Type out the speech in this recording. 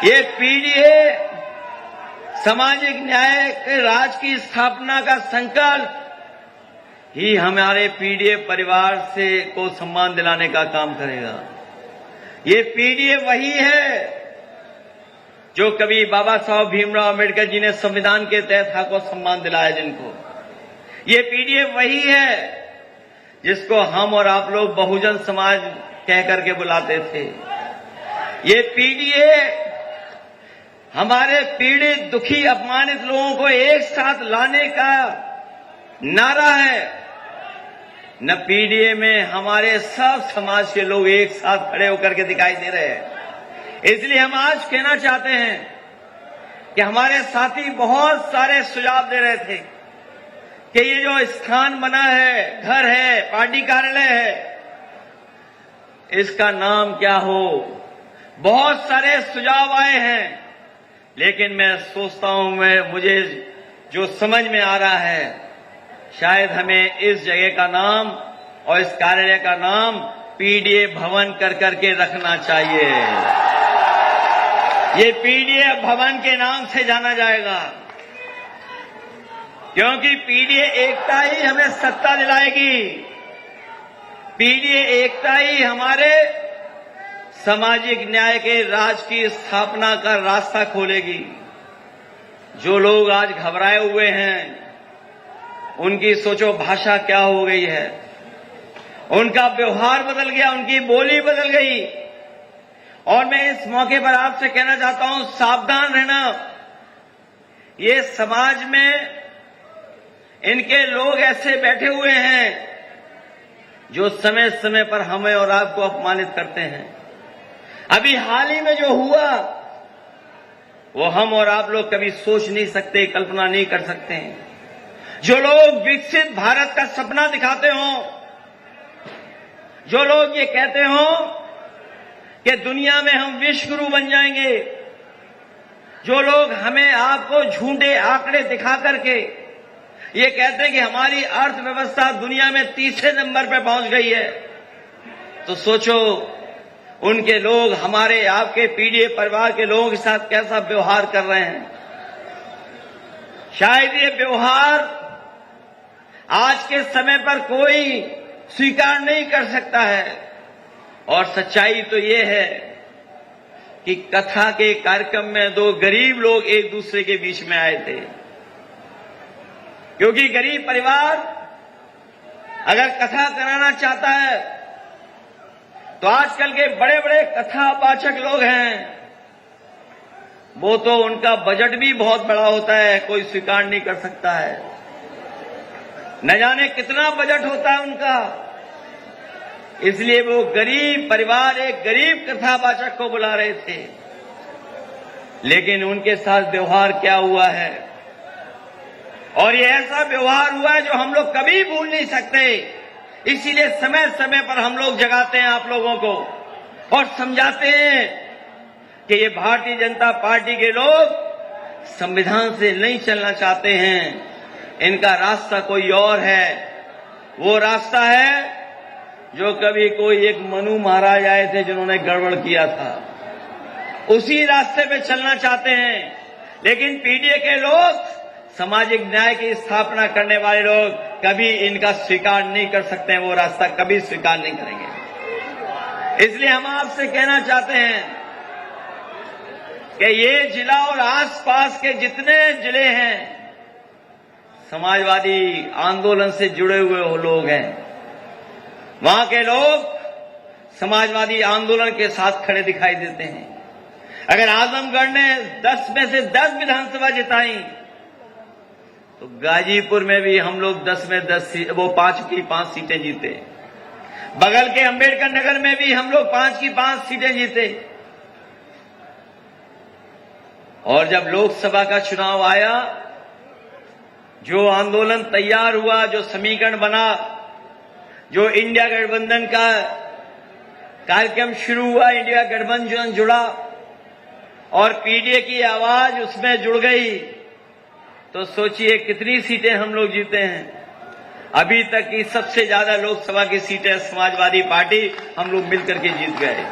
ये पीडीए सामाजिक न्याय के राज की स्थापना का संकल्प ही हमारे पीडीए परिवार से को सम्मान दिलाने का काम करेगा। ये पीडीए वही है जो कभी बाबा साहब भीमराव अम्बेडकर जी ने संविधान के तहत हक और सम्मान दिलाया जिनको। ये पीडीए वही है जिसको हम और आप लोग बहुजन समाज कह करके बुलाते थे। ये पीडीए हमारे पीड़ित, दुखी, अपमानित लोगों को एक साथ लाने का नारा है। न पीडीए में हमारे सब समाज के लोग एक साथ खड़े होकर के दिखाई दे रहे हैं। इसलिए हम आज कहना चाहते हैं कि हमारे साथी बहुत सारे सुझाव दे रहे थे कि ये जो स्थान बना है, घर है, पार्टी कार्यालय है, इसका नाम क्या हो। बहुत सारे सुझाव आए हैं, लेकिन मैं सोचता हूं मुझे जो समझ में आ रहा है, शायद हमें इस जगह का नाम और इस कार्यालय का नाम पीडीए भवन कर करके रखना चाहिए। ये पीडीए भवन के नाम से जाना जाएगा, क्योंकि पीडीए एकता ही हमें सत्ता दिलाएगी। पीडीए एकता ही हमारे सामाजिक न्याय के राज की स्थापना का रास्ता खोलेगी। जो लोग आज घबराए हुए हैं, उनकी सोचो भाषा क्या हो गई है, उनका व्यवहार बदल गया, उनकी बोली बदल गई। और मैं इस मौके पर आपसे कहना चाहता हूं, सावधान रहना। ये समाज में इनके लोग ऐसे बैठे हुए हैं जो समय समय पर हमें और आपको अपमानित करते हैं। अभी हाल ही में जो हुआ वो हम और आप लोग कभी सोच नहीं सकते, कल्पना नहीं कर सकते हैं। जो लोग विकसित भारत का सपना दिखाते हों, जो लोग ये कहते हों कि दुनिया में हम विश्व गुरु बन जाएंगे, जो लोग हमें आपको झूठे आंकड़े दिखा करके ये कहते हैं कि हमारी अर्थव्यवस्था दुनिया में तीसरे नंबर पर पहुंच गई है, तो सोचो उनके लोग हमारे आपके पीडीए परिवार के लोगों के साथ कैसा व्यवहार कर रहे हैं। शायद ये व्यवहार आज के समय पर कोई स्वीकार नहीं कर सकता है। और सच्चाई तो ये है कि कथा के कार्यक्रम में दो गरीब लोग एक दूसरे के बीच में आए थे, क्योंकि गरीब परिवार अगर कथा कराना चाहता है तो आजकल के बड़े बड़े कथावाचक लोग हैं, वो तो उनका बजट भी बहुत बड़ा होता है, कोई स्वीकार नहीं कर सकता है। न जाने कितना बजट होता है उनका। इसलिए वो गरीब परिवार एक गरीब कथावाचक को बुला रहे थे, लेकिन उनके साथ व्यवहार क्या हुआ है। और ये ऐसा व्यवहार हुआ है जो हम लोग कभी भूल नहीं सकते। इसीलिए समय समय पर हम लोग जगाते हैं आप लोगों को और समझाते हैं कि ये भारतीय जनता पार्टी के लोग संविधान से नहीं चलना चाहते हैं, इनका रास्ता कोई और है। वो रास्ता है जो कभी कोई एक मनु महाराज आए थे जिन्होंने गड़बड़ किया था, उसी रास्ते पे चलना चाहते हैं। लेकिन पीडीए के लोग, सामाजिक न्याय की स्थापना करने वाले लोग, कभी इनका स्वीकार नहीं कर सकते हैं, वो रास्ता कभी स्वीकार नहीं करेंगे। इसलिए हम आपसे कहना चाहते हैं कि ये जिला और आसपास के जितने जिले हैं, समाजवादी आंदोलन से जुड़े हुए लोग हैं, वहां के लोग समाजवादी आंदोलन के साथ खड़े दिखाई देते हैं। अगर आजमगढ़ ने 10 में से 10 विधानसभा जिताई, तो गाजीपुर में भी हम लोग 10 में 10 वो 5 की 5 सीटें जीते। बगल के अंबेडकर नगर में भी हम लोग 5 की 5 सीटें जीते। और जब लोकसभा का चुनाव आया, जो आंदोलन तैयार हुआ, जो समीकरण बना, जो इंडिया गठबंधन का कार्यक्रम शुरू हुआ, इंडिया गठबंधन जुड़ा और पीडीए की आवाज उसमें जुड़ गई, तो सोचिए कितनी सीटें हम लोग जीते हैं। अभी तक की सबसे ज्यादा लोकसभा की सीटें समाजवादी पार्टी हम लोग मिलकर के जीत गए।